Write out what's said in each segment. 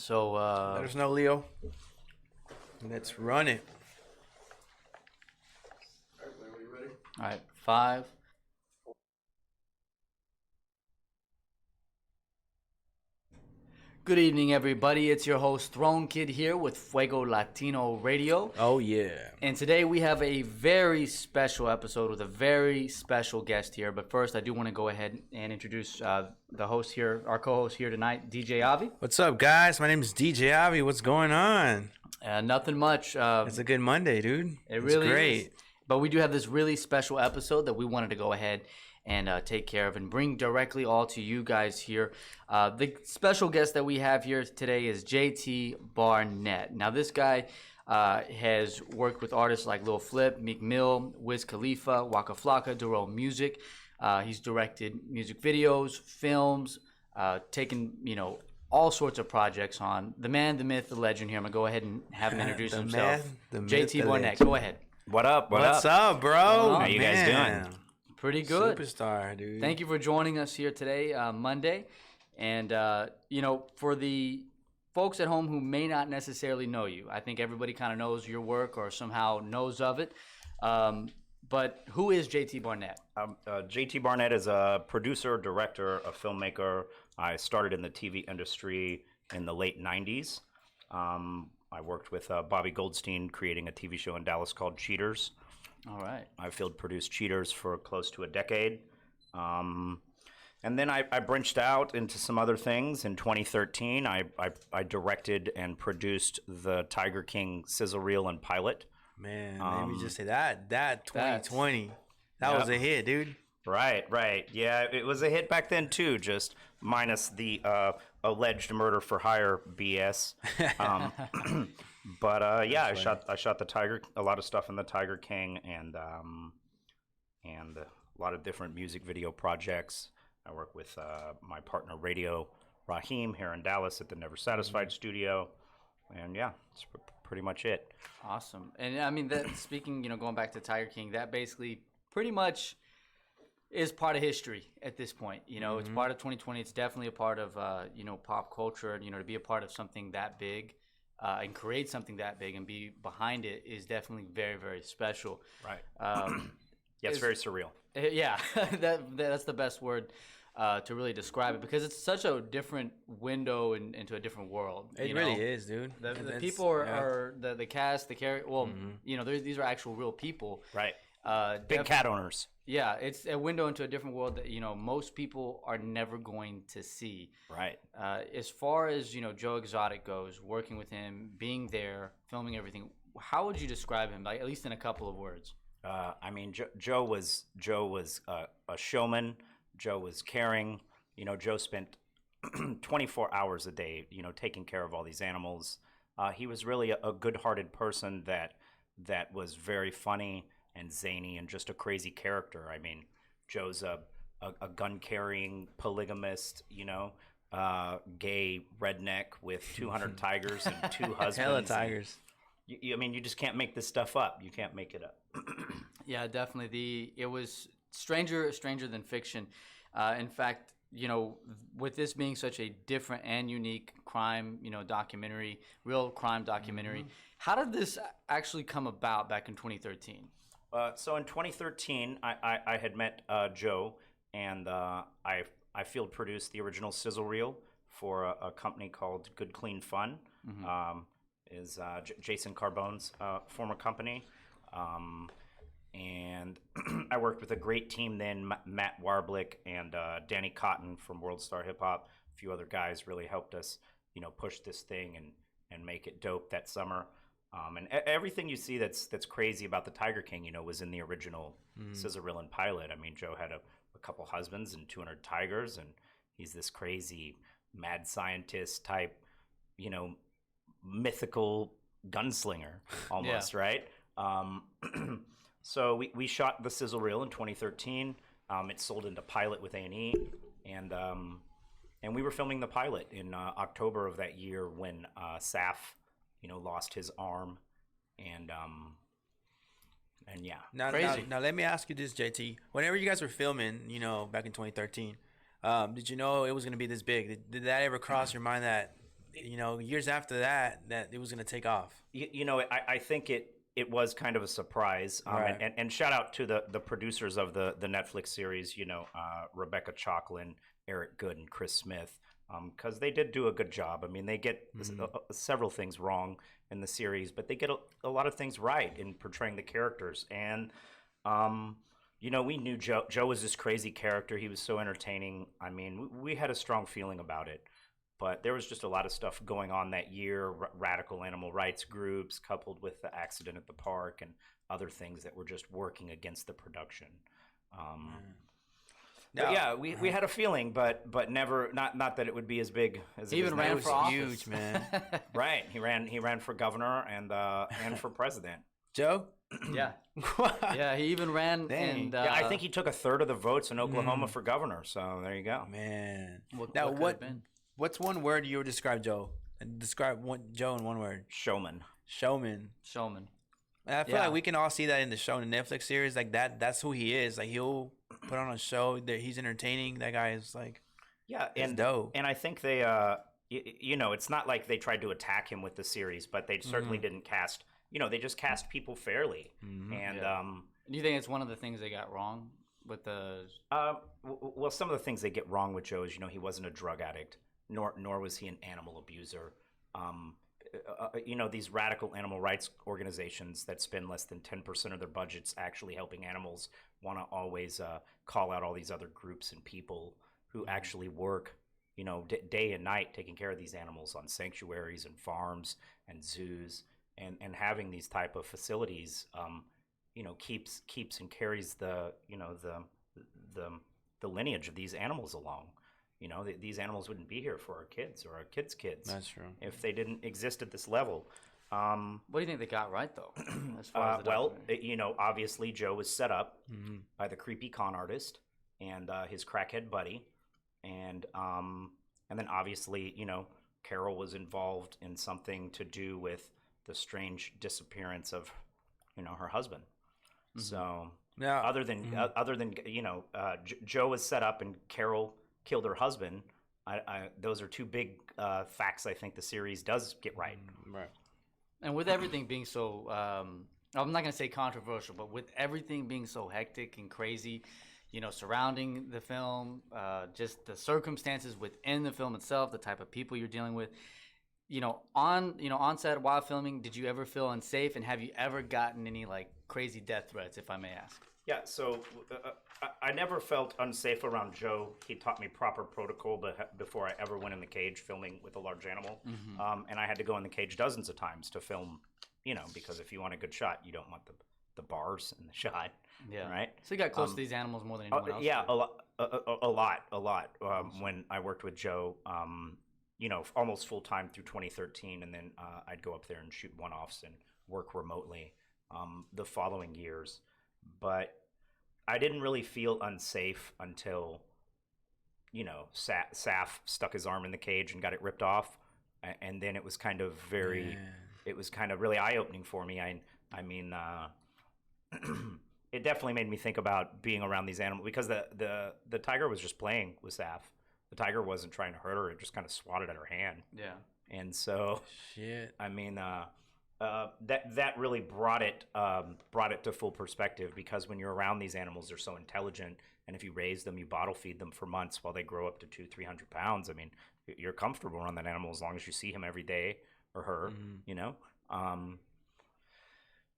So, Let us know, Leo. Let's run it. all right, 5. Good evening, everybody. It's your host, Throne Kid, here with Fuego Latino Radio. Oh, yeah. And today we have a very special episode with a very special guest here. But first, I do want to go ahead and introduce the host here, our co-host here tonight, DJ AVII. What's up, guys? My name is DJ AVII. What's going on? Nothing much. It's a good Monday, dude. It really great. is. But we do have this really special episode that we wanted to go ahead and take care of and bring directly all to you guys here. The special guest that we have here today is JT BARNETT. Now, this guy has worked with artists like Lil Flip, Meek Mill, Wiz Khalifa, Waka Flocka, Durrell Music. He's directed music videos, films, taken, all sorts of projects on. The man, the myth, the legend here. I'm going to go ahead and have him introduce himself. JT BARNETT, go ahead. What up? What's up, bro? How you guys doing? Pretty good. Superstar, dude. Thank you for joining us here today, Monday. And, for the folks at home who may not necessarily know you, I think everybody kind of knows your work or somehow knows of it. But who is JT BARNETT? JT BARNETT is a producer, director, a filmmaker. I started in the TV industry in the late 90s. I worked with Bobby Goldstein creating a TV show in Dallas called Cheaters. All right. I field produced Cheaters for close to a decade. And then I branched out into some other things. In 2013, I directed and produced the Tiger King sizzle reel and pilot. Man, let me just say that 2020, that was a hit, dude. Right. Yeah, it was a hit back then too, just minus the alleged murder for hire BS. But yeah, I shot a lot of stuff in the Tiger King and a lot of different music video projects. I work with my partner Radio Raheem here in Dallas at the Never Satisfied studio, and yeah, that's pretty much it. Awesome. And I mean, that speaking, going back to Tiger King, that basically pretty much is part of history at this point. It's part of 2020. It's definitely a part of pop culture. To be a part of something that big. And create something that big and be behind it is definitely very, very special. Right. Yeah, it's very surreal. Yeah, that's the best word to really describe it, because it's such a different window into a different world. It really is, dude. The people are the cast, the character. Well, these are actual real people. Right. Big cat owners. Yeah, it's a window into a different world that most people are never going to see. Right. As far as Joe Exotic goes, working with him, being there, filming everything, how would you describe him? Like, at least in a couple of words. I mean, Joe was a showman. Joe was caring. Joe spent 24 hours a day, taking care of all these animals. He was really a good-hearted person that was very funny and zany and just a crazy character. I mean, Joe's a gun-carrying polygamist, gay redneck with 200 tigers and 2 husbands. Hella tigers. I mean, you just can't make this stuff up. You can't make it up. Yeah, definitely. It was stranger than fiction. In fact, with this being such a different and unique crime, documentary, real crime documentary, how did this actually come about back in 2013? So in 2013, I had met Joe, and I field produced the original sizzle reel for a company called Good Clean Fun. Is Jason Carbone's former company. And I worked with a great team then. Matt Warblick and Danny Cotton from World Star Hip Hop. A few other guys really helped us, push this thing and make it dope that summer. And everything you see that's crazy about the Tiger King, was in the original sizzle reel and pilot. I mean, Joe had a couple husbands and 200 tigers, and he's this crazy mad scientist type, mythical gunslinger almost, right? So we shot the sizzle reel in 2013. It sold into pilot with A&E, and we were filming the pilot in October of that year when Saf, lost his arm, and yeah. Now let me ask you this, JT. Whenever you guys were filming, back in 2013, did you know it was going to be this big? Did that ever cross your mind that years after that it was gonna take off. I think it was kind of a surprise. Right. And shout out to the producers of the Netflix series, Rebecca Chalklin, Eric Good, and Chris Smith, because they did do a good job. I mean, they get several things wrong in the series, but they get a lot of things right in portraying the characters. And, we knew Joe was this crazy character. He was so entertaining. I mean, we had a strong feeling about it. But there was just a lot of stuff going on that year, radical animal rights groups, coupled with the accident at the park and other things that were just working against the production. We had a feeling, but never, not that it would be as big as he it even is ran now. for office. Huge, man. Right, he ran for governor and for president. Joe? Yeah, yeah. He even ran, Dang. and I think he took a third of the votes in Oklahoma for governor. So there you go. Man. what Now could have been? what's one word you would describe Joe? And describe Joe in one word. Showman. Showman. Showman. And I feel Yeah. like we can all see that in the show, in the Netflix series. Like that's who he is. Like he'll put on a show that he's entertaining. That guy is like, Yeah, it's and dope. and I think they, it's not like they tried to attack him with the series, but they certainly didn't cast. They just cast people fairly, and Yeah. Do you think it's one of the things they got wrong with the? well, some of the things they get wrong with Joe is, he wasn't a drug addict, nor was he an animal abuser. These radical animal rights organizations that spend less than 10% of their budgets actually helping animals want to always call out all these other groups and people who actually work, day and night taking care of these animals on sanctuaries and farms and zoos, and having these type of facilities, keeps and carries the lineage of these animals along. These animals wouldn't be here for our kids or our kids' kids. That's true. If they didn't exist at this level. What do you think they got right though? As far as the documentary? Obviously Joe was set up by the creepy con artist and his crackhead buddy, and then obviously Carol was involved in something to do with the strange disappearance of her husband. So Now, other than Joe was set up and Carol killed her husband, those are two big facts I think the series does get right. right. And with everything being so, I'm not going to say controversial, but with everything being so hectic and crazy, surrounding the film, just the circumstances within the film itself, the type of people you're dealing with, on set while filming, did you ever feel unsafe? And have you ever gotten any like crazy death threats, if I may ask? Yeah, so I never felt unsafe around Joe. He taught me proper protocol before I ever went in the cage filming with a large animal. And I had to go in the cage dozens of times to film, because if you want a good shot, you don't want the bars in the shot. Yeah. Right? So you got close to these animals more than anyone else. Yeah, did. a lot. When I worked with Joe, almost full time through 2013, and then I'd go up there and shoot one-offs and work remotely the following years. But I didn't really feel unsafe until, Saf stuck his arm in the cage and got it ripped off, and then it was kind of really eye-opening for me. I mean, it definitely made me think about being around these animals, because the tiger was just playing with Saf. The tiger wasn't trying to hurt her; it just kind of swatted at her hand. Yeah. And so, Shit. I mean, that really brought it to full perspective, because when you're around these animals, they're so intelligent, and if you raise them, you bottle feed them for months while they grow up to 200-300 pounds. I mean, you're comfortable around that animal as long as you see him every day, or her,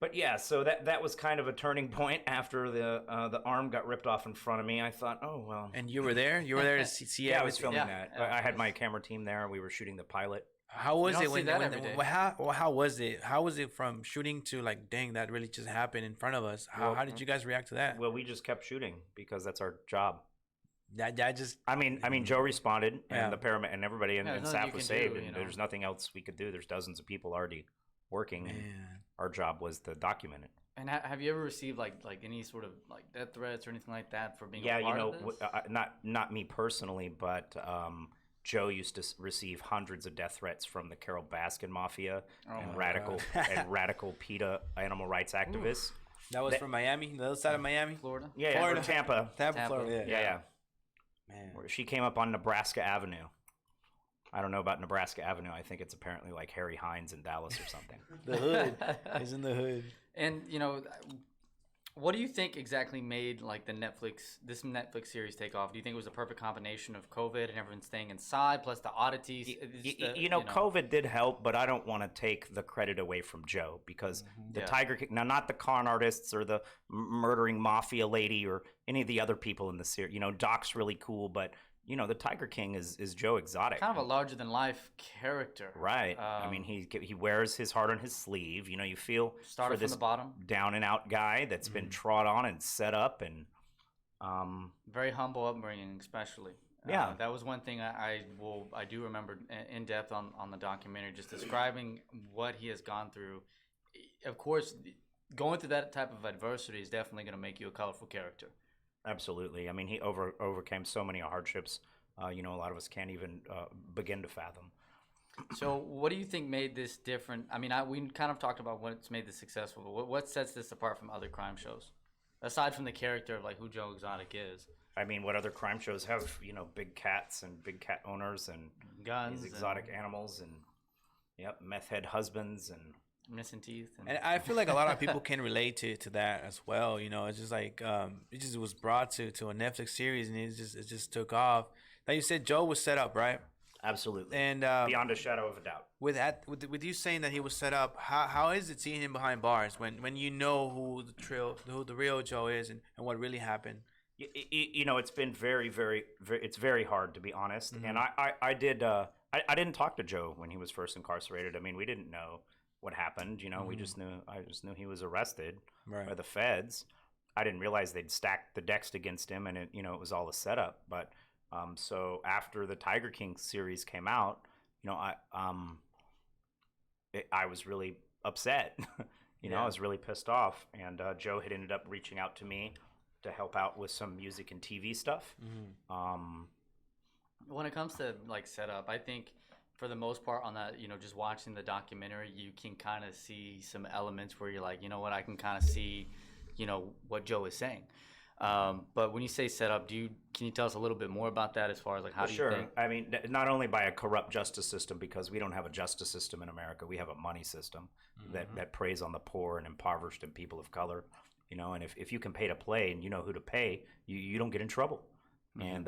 But yeah, so that was kind of a turning point after the arm got ripped off in front of me. I thought, oh well. And you were there? You were there to see Yeah, I was filming that. Yeah, I had my camera team there. We were shooting the pilot. How was You it don't when see that every day. how was it? How was it from shooting to like, dang, that really just happened in front of us? How did you guys react to that? Well, we just kept shooting because that's our job. That just I mean, Joe responded, and Yeah. the paramedic and everybody, and, Yeah, and there's nothing Saf you was can do, saved, you and know. there's nothing else we could do. There's dozens of people already working, and man. our job was to document it. And have you ever received like any sort of like death threats or anything like that for being Yeah, a part of this? not me personally, but Joe used to receive hundreds of death threats from the Carol Baskin Mafia and my radical PETA animal rights activists. That was from Miami, the other side of Miami, Florida? Yeah, Florida. from Tampa. Tampa, Tampa. Florida. Yeah. Man. Where she came up on Nebraska Avenue. I don't know about Nebraska Avenue. I think it's apparently like Harry Hines in Dallas or something. The hood. He's in the hood. And what do you think exactly made like this Netflix series take off? Do you think it was a perfect combination of COVID and everyone staying inside, plus the oddities? COVID did help, but I don't want to take the credit away from Joe because the Tiger King, now not the con artists or the murdering mafia lady or any of the other people in the series. Doc's really cool, but the Tiger King is Joe Exotic. Kind of a larger than life character. Right. I mean, he wears his heart on his sleeve. You feel started for this from the bottom, down and out guy that's been trod on and set up, and very humble upbringing, especially. Yeah, that was one thing I do remember in depth on the documentary, just describing what he has gone through. Of course, going through that type of adversity is definitely going to make you a colorful character. Absolutely. I mean, he overcame so many hardships. A lot of us can't even begin to fathom. So, what do you think made this different? I mean, we kind of talked about what's made this successful, but what sets this apart from other crime shows, aside from the character of like who Joe Exotic is? I mean, what other crime shows have big cats and big cat owners and guns, these exotic animals and meth head husbands and missing teeth, and I feel like a lot of people can relate to that as well. It's just like it just was brought to a Netflix series, and it just took off. Like you said, Joe was set up, right? Absolutely, and beyond a shadow of a doubt. With you saying that he was set up, how is it seeing him behind bars when you know who the real Joe is and what really happened? It's been very, very, very. It's very hard, to be honest. Mm-hmm. And I didn't talk to Joe when he was first incarcerated. I mean, we didn't know what happened. I just knew he was arrested by the feds. I didn't realize they'd stacked the decks against him, and it was all a setup. But so after the Tiger King series came out, I was really upset. I was really pissed off, and Joe had ended up reaching out to me to help out with some music and TV stuff. Mm-hmm. When it comes to like setup, I think for the most part on that, just watching the documentary, you can kind of see some elements where you're like, what, I can kind of see, what Joe is saying. But when you say setup, can you tell us a little bit more about that as far as like how do you think? I mean, not only by a corrupt justice system, because we don't have a justice system in America, we have a money system that preys on the poor and impoverished and people of color. And if you can pay to play and you know who to pay, you don't get in trouble. Mm-hmm.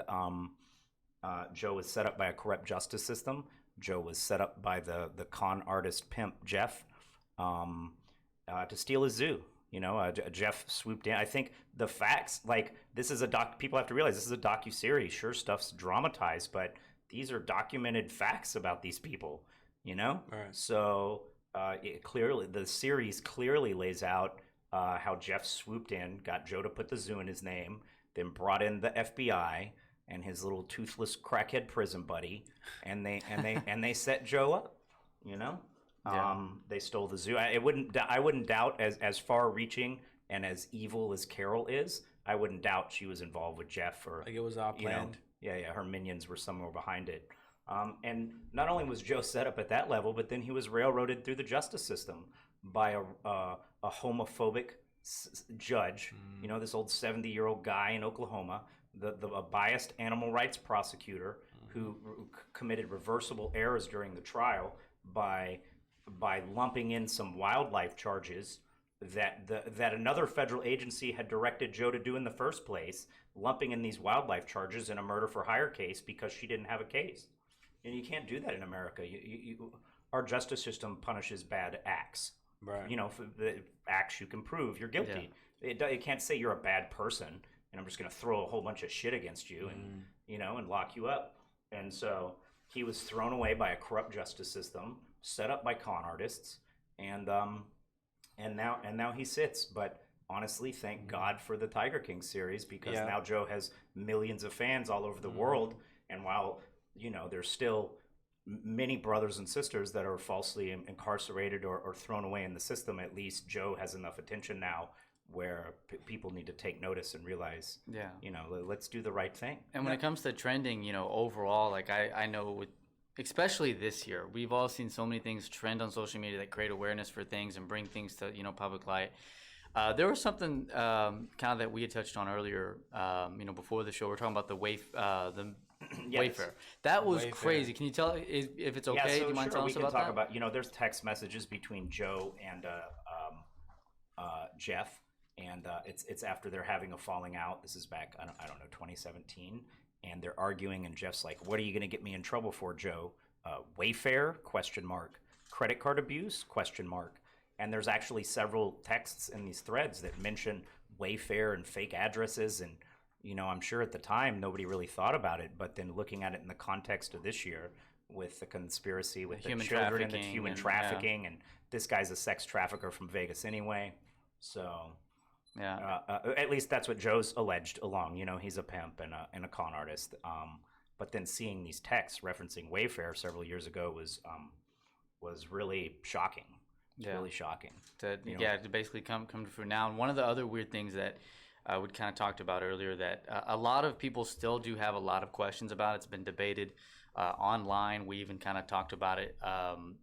And Joe was set up by a corrupt justice system. Joe was set up by the con artist pimp Jeff to steal his zoo. Jeff swooped in. I think the facts, like this is people have to realize this is a docuseries. Sure, stuff's dramatized, but these are documented facts about these people. Right. So the series clearly lays out how Jeff swooped in, got Joe to put the zoo in his name, then brought in the FBI and his little toothless crackhead prison buddy, and they set Joe up. They stole the zoo. I wouldn't doubt as far-reaching and as evil as Carol is. I wouldn't doubt she was involved with Jeff or like it was all planned. Her minions were somewhere behind it. And not only was Joe set up at that level, but then he was railroaded through the justice system by a homophobic judge. This old 70-year-old guy in Oklahoma, a biased animal rights prosecutor who committed reversible errors during the trial by lumping in some wildlife charges that another federal agency had directed Joe to do in the first place, lumping in these wildlife charges in a murder for hire case because she didn't have a case. And you can't do that in America. Our justice system punishes bad acts. Right. For the acts you can prove you're guilty. Yeah. It can't say you're a bad person and I'm just going to throw a whole bunch of shit against you and lock you up. And so he was thrown away by a corrupt justice system, set up by con artists, and now he sits. But honestly, thank God for the Tiger King series, because now Joe has millions of fans all over the world. And while there's still many brothers and sisters that are falsely incarcerated or thrown away in the system, at least Joe has enough attention now where people need to take notice and realize, let's do the right thing. And when it comes to trending, overall, like I know especially this year, we've all seen so many things trend on social media that create awareness for things and bring things to, public light. There was something kind of that we had touched on earlier, before the show. We're talking about the Wayfair. That was Wayfair. crazy. Can you tell if it's okay? So Do you mind sure, telling we us can about talk that? about, there's text messages between Joe and Jeff, and it's after they're having a falling out. This is back, I don't know, 2017, and they're arguing, and Jeff's like, "What are you going to get me in trouble for, Joe? Wayfair? Question mark. Credit card abuse? Question mark." And there's actually several texts in these threads that mention Wayfair and fake addresses, and I'm sure at the time nobody really thought about it, but then looking at it in the context of this year with the conspiracy with the Human children and the trafficking human and- trafficking, and this guy's a sex trafficker from Vegas anyway. So, Yeah. at least that's what Joe's alleged along. He's a pimp and a con artist. But then seeing these texts referencing Wayfair several years ago was really shocking. It's Yeah. really shocking. To basically come to fruit now. And one of the other weird things that we kind of talked about earlier that a lot of people still do have a lot of questions about. It's been debated online. We even kind of talked about it,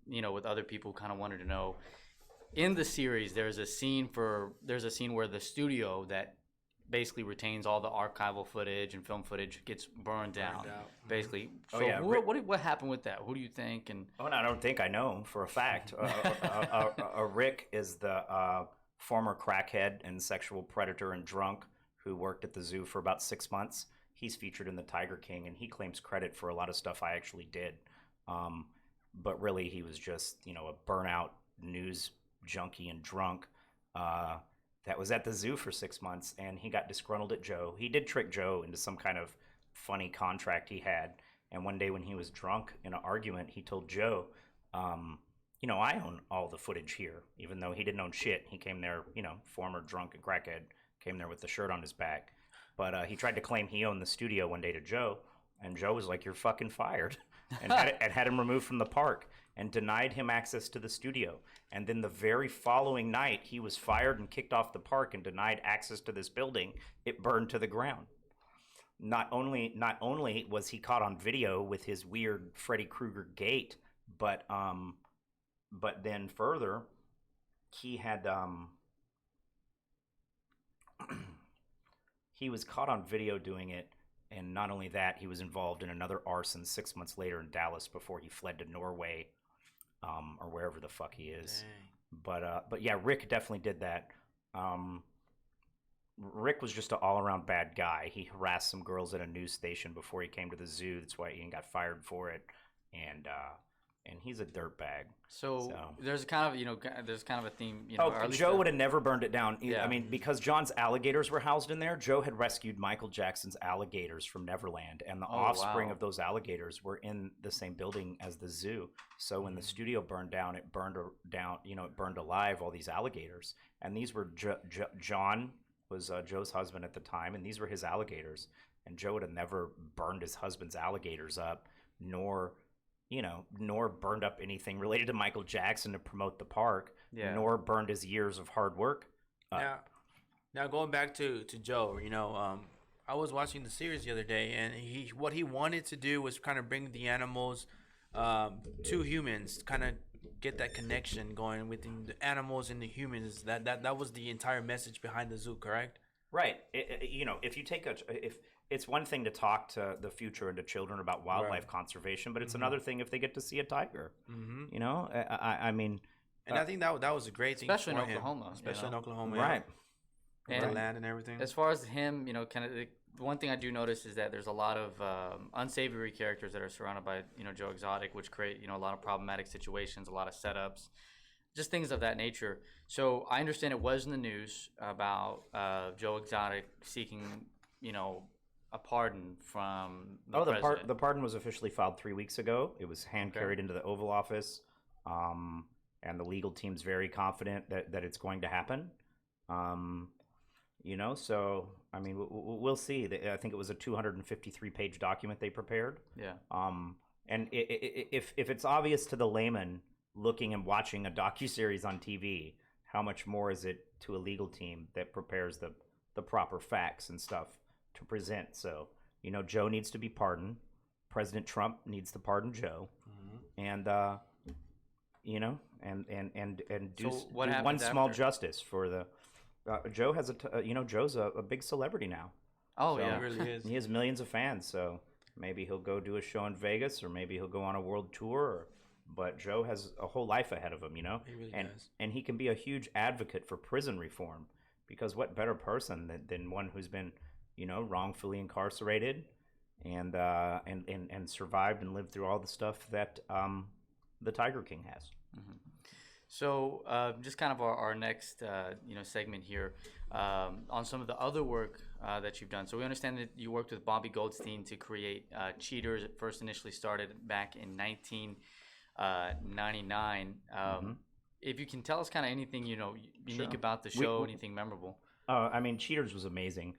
with other people kind of wanted to know. In the series, there's a scene where the studio that basically retains all the archival footage and film footage gets burned down. Basically. Oh, So yeah, what happened with that? Who do you think? And Oh, and I don't think I know for a fact. Rick is the former crackhead and sexual predator and drunk who worked at the zoo for about 6 months. He's featured in The Tiger King, and he claims credit for a lot of stuff I actually did. But really, he was just, a burnout news junkie and drunk that was at the zoo for 6 months, and he got disgruntled at Joe. He did trick Joe into some kind of funny contract he had. And one day when he was drunk in an argument, he told Joe, I own all the footage here, even though he didn't own shit. He came there, former drunk and crackhead, came there with the shirt on his back. But he tried to claim he owned the studio one day to Joe, and Joe was like, "You're fucking fired," and had him removed from the park and denied him access to the studio. And then the very following night, he was fired and kicked off the park and denied access to this building. It burned to the ground. Not only was he caught on video with his weird Freddy Krueger gait, but then further, he had he was caught on video doing it, and not only that, he was involved in another arson 6 months later in Dallas before he fled to Norway, or wherever the fuck he is. Dang. But yeah, Rick definitely did that. Rick was just an all-around bad guy. He harassed some girls at a news station before he came to the zoo. That's why Ian got fired for it, and he's a dirtbag. so there's kind of a theme. Oh, or at least Joe would have never burned it down. Yeah. I mean, because John's alligators were housed in there, Joe had rescued Michael Jackson's alligators from Neverland, and the offspring wow. of those alligators were in the same building as the zoo. So when the studio burned down, it burned down. It burned alive all these alligators, and these were John was Joe's husband at the time, and these were his alligators. And Joe would have never burned his husband's alligators up, nor burned up anything related to Michael Jackson to promote the park, nor burned his years of hard work up. Now going back to Joe, I was watching the series the other day, and what he wanted to do was kind of bring the animals to humans, kind of get that connection going within the animals and the humans. That was the entire message behind the zoo, correct? Right. If you take if it's one thing to talk to the future and to children about wildlife conservation, but it's another thing if they get to see a tiger. I mean, and I think that was a great thing, especially in for him. Oklahoma, especially in Oklahoma, right? And And the land and everything. as far as him, kind of the one thing I do notice is that there's a lot of unsavory characters that are surrounded by Joe Exotic, which create a lot of problematic situations, a lot of setups, just things of that nature. So I understand it was in the news about Joe Exotic seeking a pardon from the president. The pardon was officially filed 3 weeks ago. It was hand carried into the Oval Office, and the legal team's very confident that it's going to happen. So I mean, we'll see. I think it was a 253-page document they prepared. Yeah. And if it's obvious to the layman looking and watching a docuseries on TV, how much more is it to a legal team that prepares the proper facts and stuff to present? So Joe needs to be pardoned. President Trump needs to pardon Joe, and do what happens one small after? justice for the. Joe has Joe's a big celebrity now. Oh So, yeah. He really is. He has millions of fans, so Maybe he'll go do a show in Vegas, or maybe he'll go on a world tour. But Joe has a whole life ahead of him, you know. He really and does. and he can be a huge advocate for prison reform, because what better person than one who's been, you know, wrongfully incarcerated, and survived and lived through all the stuff that the Tiger King has. So just kind of our next segment here on some of the other work that you've done. So we understand that you worked with Bobby Goldstein to create Cheaters. It first initially started back in 1999. If you can tell us kind of anything unique about the show, anything memorable. I mean, Cheaters was amazing.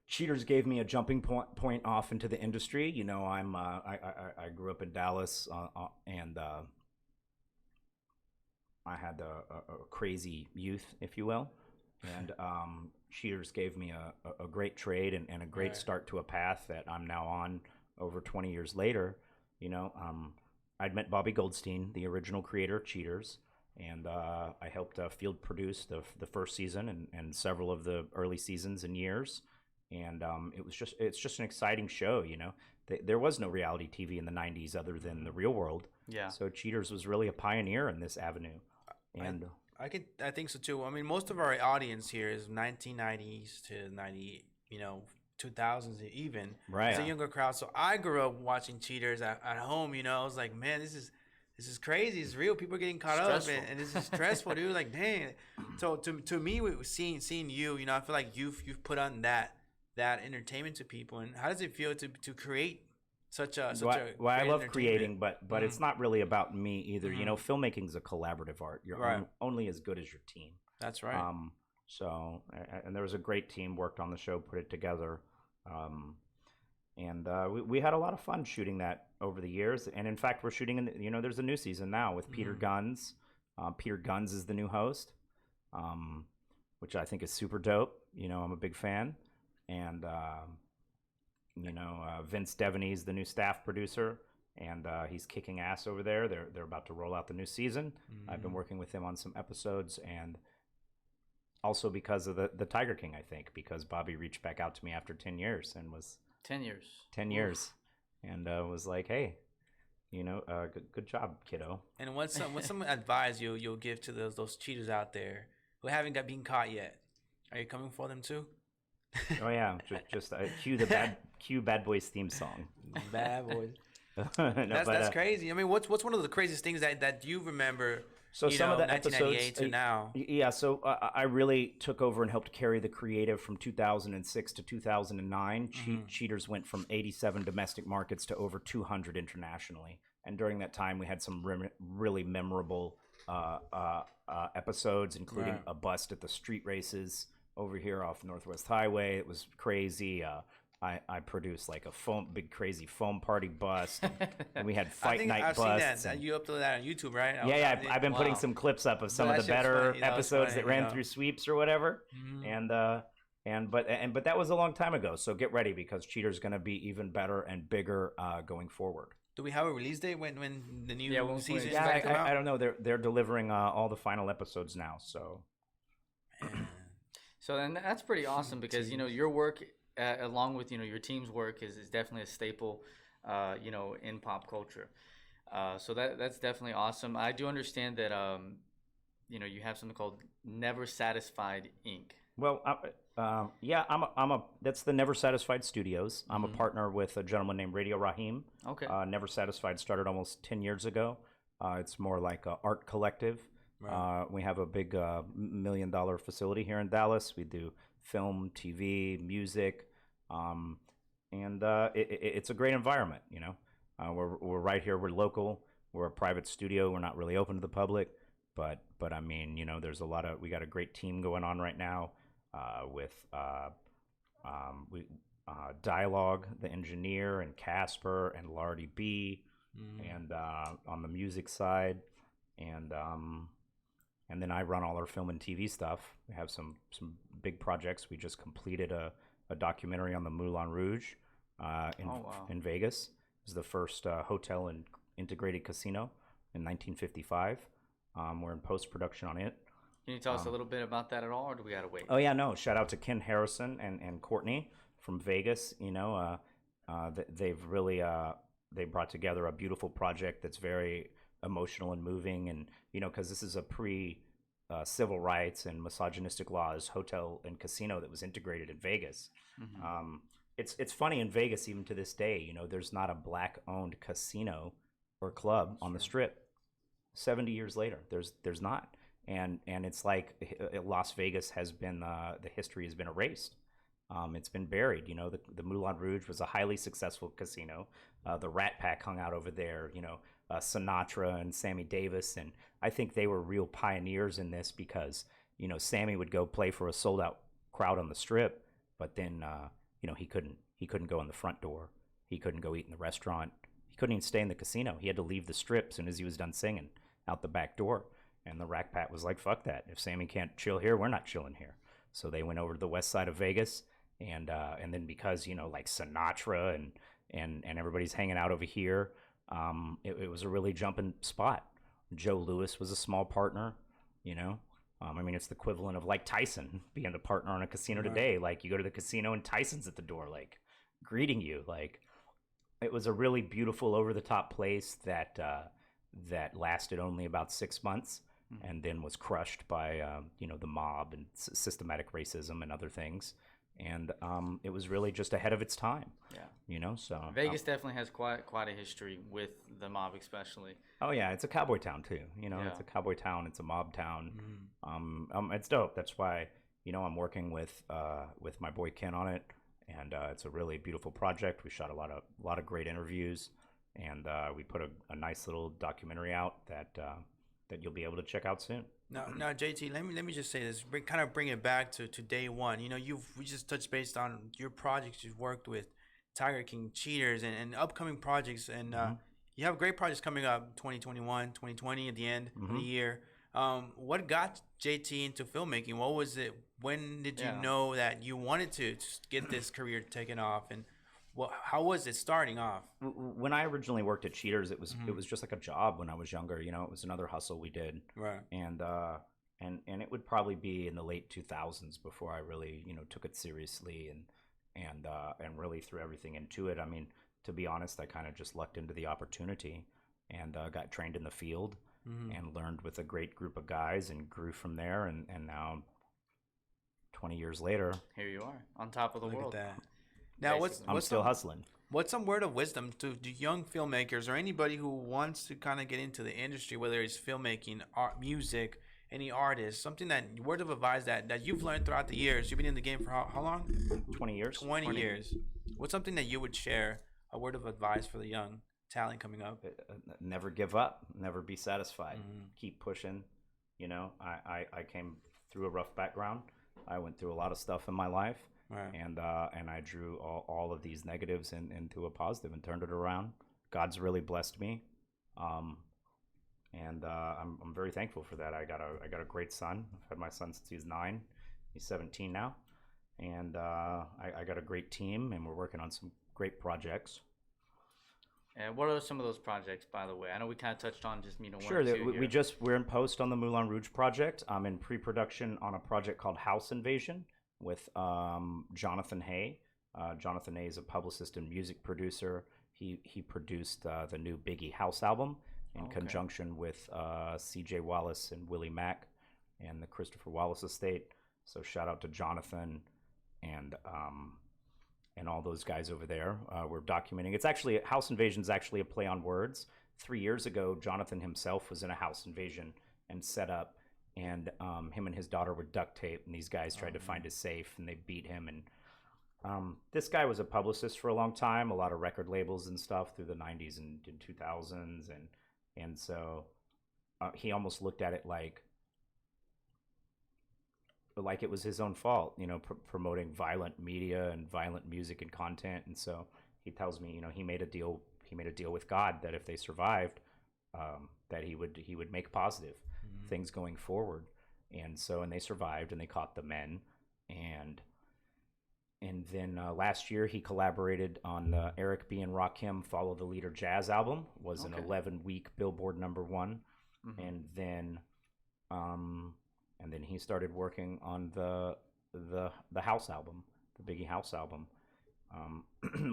Cheaters gave me a jumping point off into the industry. You know, I grew up in Dallas, and I had a crazy youth, if you will, and Cheaters gave me a great trade and a great start to a path that I'm now on over 20 years later. You know, I'd met Bobby Goldstein, the original creator of Cheaters, and I helped field produce the first season and several of the early seasons and years. And it's just an exciting show, you know. There was no reality TV in the 90s other than The Real World. Yeah. So Cheaters was really a pioneer in this avenue. And I think so too. I mean, most of our audience here is 1990s to 2000s even. Right. It's a younger crowd. So I grew up watching Cheaters at home, you know. I was like, man, this is crazy. It's real. People are getting caught up, and this is stressful, dude. Like, dang. So to me, seeing you, you know, I feel like you've put on that entertainment to people. And how does it feel to create such a well, I love creating, but it's not really about me either. You know, filmmaking is a collaborative art. You're only as good as your team. That's right. So and there was a great team worked on the show, put it together, and we had a lot of fun shooting that over the years. And in fact, we're shooting there's a new season now with Peter Gunz. Peter Gunz is the new host, which I think is super dope. You know, I'm a big fan. And Vince Devaney's the new staff producer, and he's kicking ass over there. They're about to roll out the new season. I've been working with him on some episodes, and also because of the Tiger King, I think, because Bobby reached back out to me after 10 years and was 10 years, and was like, hey, good job, kiddo. And what's some advice you'll give to those cheaters out there who haven't been caught yet? Are you coming for them too? Oh yeah, just cue Bad Boys theme song. Bad Boys. That's crazy. I mean, what's one of the craziest things that you remember? So some of the 1998 episodes to now. Yeah, so I really took over and helped carry the creative from 2006 to 2009. Cheaters went from 87 domestic markets to over 200 internationally, and during that time we had some really memorable episodes, including a bust at the street races over here off Northwest Highway. It was crazy. I produced like a big crazy foam party bust, and we had fight night busts. I've seen that. You uploaded that on YouTube, right? Yeah. I've been putting some clips up of some of the better episodes that ran through sweeps or whatever. But that was a long time ago. So get ready, because Cheater's going to be even better and bigger going forward. Do we have a release date when the new season is going to come out? I don't know. They're delivering all the final episodes now. So. So then that's pretty awesome, because your work along with your team's work is definitely a staple in pop culture. So that's definitely awesome. I do understand that you have something called Never Satisfied Inc. Well, that's the Never Satisfied Studios. I'm a partner with a gentleman named Radio Rahim. Okay. Never Satisfied started almost 10 years ago. It's more like an art collective. Right. We have a big $1 million facility here in Dallas. We do film, TV, music, and it's a great environment. We're right here. We're local. We're a private studio. We're not really open to the public, but I mean, there's we got a great team going on right now with Dialogue, the engineer, and Casper and Lardy B, and on the music side, and then I run all our film and TV stuff. We have some big projects. We just completed a documentary on the Moulin Rouge in Vegas. It was the first hotel and integrated casino in 1955. We're in post-production on it. Can you tell us a little bit about that at all, or do we gotta wait? Oh yeah, no. Shout out to Ken Harrison and Courtney from Vegas. They've really they brought together a beautiful project that's very emotional and moving, and because this is a pre civil rights and misogynistic laws hotel and casino that was integrated in Vegas. It's funny in Vegas even to this day. There's not a black owned casino or club on the Strip. 70 years later, there's not, and it's like Las Vegas has been the history has been erased. It's been buried. The Moulin Rouge was a highly successful casino. The Rat Pack hung out over there. Sinatra and Sammy Davis, and I think they were real pioneers in this because Sammy would go play for a sold out crowd on the Strip, but then he couldn't go in the front door. He couldn't go eat in the restaurant. He couldn't even stay in the casino. He had to leave the Strip as soon as he was done singing out the back door. And the Rat Pack was like, "Fuck that! If Sammy can't chill here, we're not chilling here." So they went over to the west side of Vegas. And then because like Sinatra and everybody's hanging out over here, it was a really jumping spot. Joe Louis was a small partner, it's the equivalent of like Tyson being a partner on a casino today. Like you go to the casino and Tyson's at the door, like greeting you. Like it was a really beautiful, over the top place that lasted only about 6 months, and then was crushed by the mob and systematic racism and other things. And it was really just ahead of its time. Yeah. So Vegas definitely has quite a history with the mob, especially. Oh yeah, it's a cowboy town too. It's a cowboy town. It's a mob town. It's dope. That's why I'm working with my boy Ken on it, and it's a really beautiful project. We shot a lot of great interviews, and we put a nice little documentary out that you'll be able to check out soon. Now, JT, let me just say this. Bring it back to day one. We just touched base on your projects you've worked with, Tiger King, Cheaters, and upcoming projects. And you have great projects coming up, 2021, 2020 at the end of the year. What got JT into filmmaking? What was it? When did you know that you wanted to get this career taken off? And how was it starting off? When I originally worked at Cheaters, it was just like a job when I was younger. It was another hustle we did. Right. And it would probably be in the late 2000s before I really took it seriously and really threw everything into it. I mean, to be honest, I kind of just lucked into the opportunity and got trained in the field and learned with a great group of guys and grew from there. And now, 20 years later, here you are on top of the world. Look at that. Now, I'm still hustling. What's some word of wisdom to young filmmakers or anybody who wants to kind of get into the industry, whether it's filmmaking, art, music, any artist, something word of advice that you've learned throughout the years? You've been in the game for how long? 20 years. 20 years. What's something that you would share, a word of advice for the young talent coming up? Never give up. Never be satisfied. Keep pushing. I came through a rough background. I went through a lot of stuff in my life. Right. And I drew all of these negatives into a positive and turned it around. God's really blessed me, and I'm very thankful for that. I got a great son. I've had my son since he was 9. He's 17 now, and I got a great team, and we're working on some great projects. And what are some of those projects, by the way? I know we kind of touched on just one Sure, or two we're in post on the Moulin Rouge project. I'm in pre-production on a project called House Invasion with Jonathan Hay. Jonathan Hay is a publicist and music producer. He produced the new Biggie House album in conjunction with C.J. Wallace and Willie Mack and the Christopher Wallace estate. So shout out to Jonathan and all those guys over there. We're documenting. It's actually House Invasion is actually a play on words. 3 years ago, Jonathan himself was in a house invasion and set up. And him and his daughter were duct taped, and these guys tried to find his safe, and they beat him. And this guy was a publicist for a long time, a lot of record labels and stuff through the 90s and 2000s, and so he almost looked at it like it was his own fault, promoting violent media and violent music and content. And so he tells me, he made a deal with God that if they survived, that he would make positive things going forward. And they survived, and they caught the men, and then last year he collaborated on the Eric B. and Rakim Follow the Leader jazz album. Was an 11-week Billboard #1. And then he started working on the House album, the Biggie House album.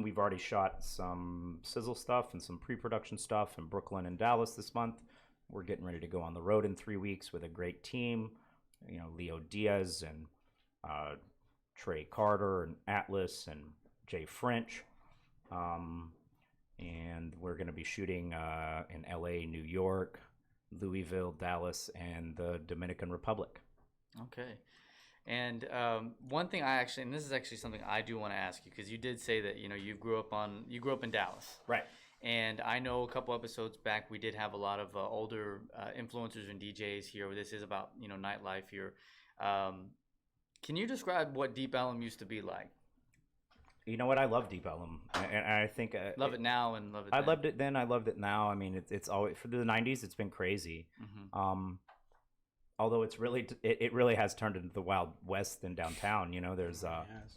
We've already shot some sizzle stuff and some pre-production stuff in Brooklyn and Dallas this month. We're getting ready to go on the road in 3 weeks with a great team. You know, Leo Diaz and Trey Carter and Atlas and Jay French. And we're going to be shooting in LA, New York, Louisville, Dallas, and the Dominican Republic. Okay. And one thing and this is actually something I do want to ask you, because you did say that, you know, you grew up in Dallas. Right. And I know a couple episodes back, we did have a lot of older influencers and DJs here. This is about, you know, nightlife here. Can you describe what Deep Ellum used to be like? You know what? I love Deep Ellum, and I think Love it now and love it I then. loved it then. I loved it now. I mean, it's always, for the '90s. It's been crazy. Mm-hmm. Although it really has turned into the Wild West in downtown. You know, there's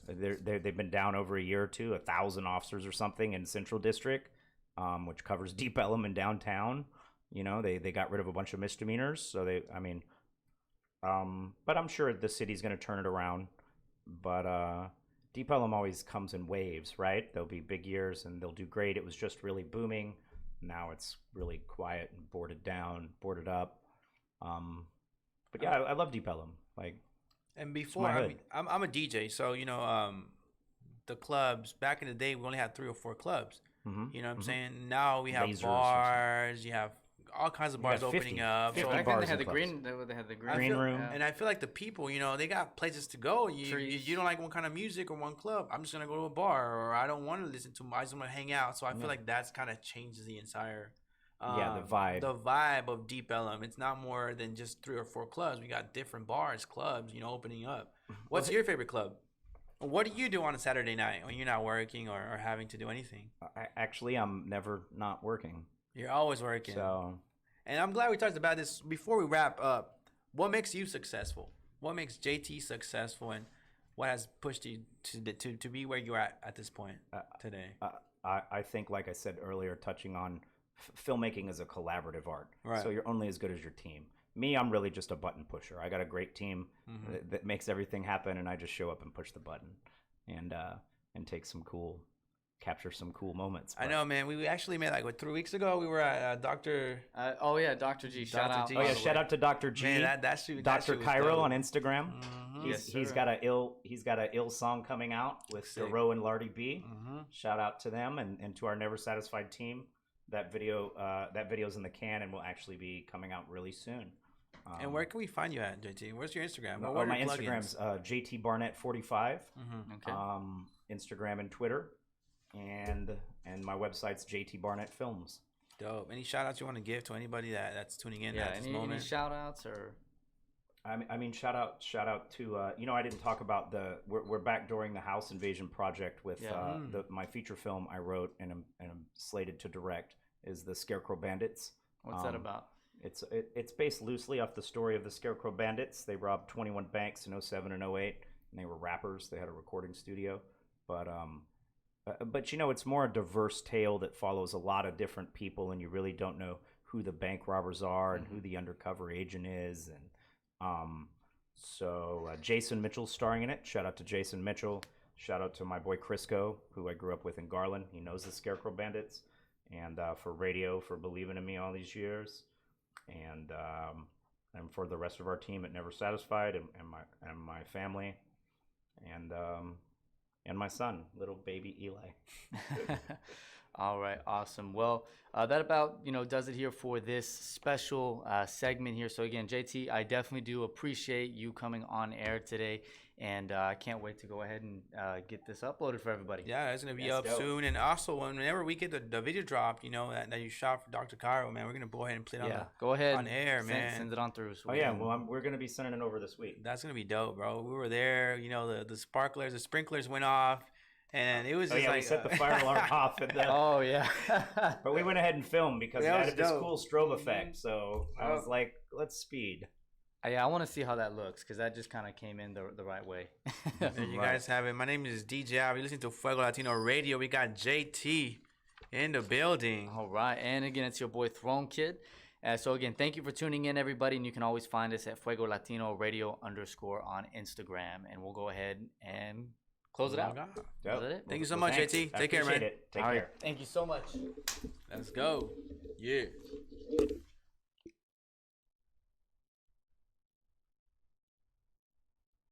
they've been down over a year or two, 1,000 officers or something in Central District, which covers Deep Ellum in downtown. You know, they got rid of a bunch of misdemeanors. So but I'm sure the city's going to turn it around. But Deep Ellum always comes in waves, right? There'll be big years and they'll do great. It was just really booming. Now it's really quiet and boarded up. But yeah, I love Deep Ellum. Like, and before, I mean, I'm a DJ, so you know, the clubs back in the day, we only had 3 or 4 clubs. Mm-hmm. You know what I'm saying? Now we have Lasers bars. You have all kinds of bars opening up. 50 So Back then bars they had the and green. clubs. They had the Green room. and I feel like the people, you know, they got places to go. You Trees. don't like one kind of music or one club. I'm just gonna go to a bar, or I don't want to listen to. I just want to hang out. So I feel like that's kind of changes the entire. The vibe. The vibe of Deep Ellum. It's not more than just 3 or 4 clubs. We got different bars, clubs, you know, opening up. What's your favorite club? What do you do on a Saturday night when you're not working or having to do anything? I'm never not working. You're always working. So, And I'm glad we talked about this before we wrap up. What makes you successful? What makes JT successful, and what has pushed you to be where you're at this point today? I think, like I said earlier, touching on filmmaking is a collaborative art. Right. So you're only as good as your team. Me, I'm really just a button pusher. I got a great team that makes everything happen, and I just show up and push the button and capture some cool moments. I know, man. We actually met like 3 weeks ago. We were at Dr. Dr. G. Shout Dr. out. G. Oh yeah, shout out to Dr. G. Man, that shit Dr. was Cairo dope. on Instagram. Mhm. Yes, He's sir. got a ill song coming out with Sick. Dero and Lardy B. Mhm. Shout out to them and to our Never Satisfied team. That video's in the can and will actually be coming out really soon. And where can we find you at, JT? Where's your Instagram? Oh, What are my your Instagram's plugins? JT Barnett 45. Okay. Instagram and Twitter, and my website's JT Barnett Films. Dope. Any shout outs you want to give to anybody that's tuning in Yeah. at this Any moment? shout outs or? I mean, shout out to I didn't talk about we're back during the House Invasion project with my feature film I wrote and I'm slated to direct is the Scarecrow Bandits. What's that about? It's based loosely off the story of the Scarecrow Bandits. They robbed 21 banks in 07 and 08, and they were rappers. They had a recording studio, but you know, it's more a diverse tale that follows a lot of different people, and you really don't know who the bank robbers are and who the undercover agent is, and so Jason Mitchell's starring in it. Shout out to Jason Mitchell. Shout out to my boy Crisco, who I grew up with in Garland. He knows the Scarecrow Bandits, and for radio for believing in me all these years, and for the rest of our team at Never Satisfied, and my family, and my son, little baby Eli. All right, awesome. Well, that about does it here for this special segment here. So again, JT, I definitely do appreciate you coming on air today, and I can't wait to go ahead and get this uploaded for everybody. Yeah, it's gonna be That's up dope. soon. And also, whenever we get the video drop, that you shot for Dr. Cairo, man, we're gonna go ahead and play it Yeah, go ahead on air, man. Send it on through. So Oh yeah, well we're gonna be sending it over this week. That's gonna be dope, bro. We were there. The sparklers, the sprinklers went off, and it was Oh just yeah, like we set the fire alarm off, Oh yeah. but we went ahead and filmed because That it was had this dope. cool strobe effect. So I was like, let's speed. Yeah, I want to see how that looks because that just kind of came in the right way. There you guys have it. My name is DJ AVII. You're listening to Fuego Latino Radio. We got JT in the building. All right, and again, it's your boy Throne Kid. So again, thank you for tuning in, everybody, and you can always find us at Fuego Latino Radio _ on Instagram, and we'll go ahead and close it Oh my out. God. Yep. Is that it? Thank you so Well, much, thanks. JT. I Take care, appreciate man. it. Take All right. care. Thank you so much. Let's go. Yeah.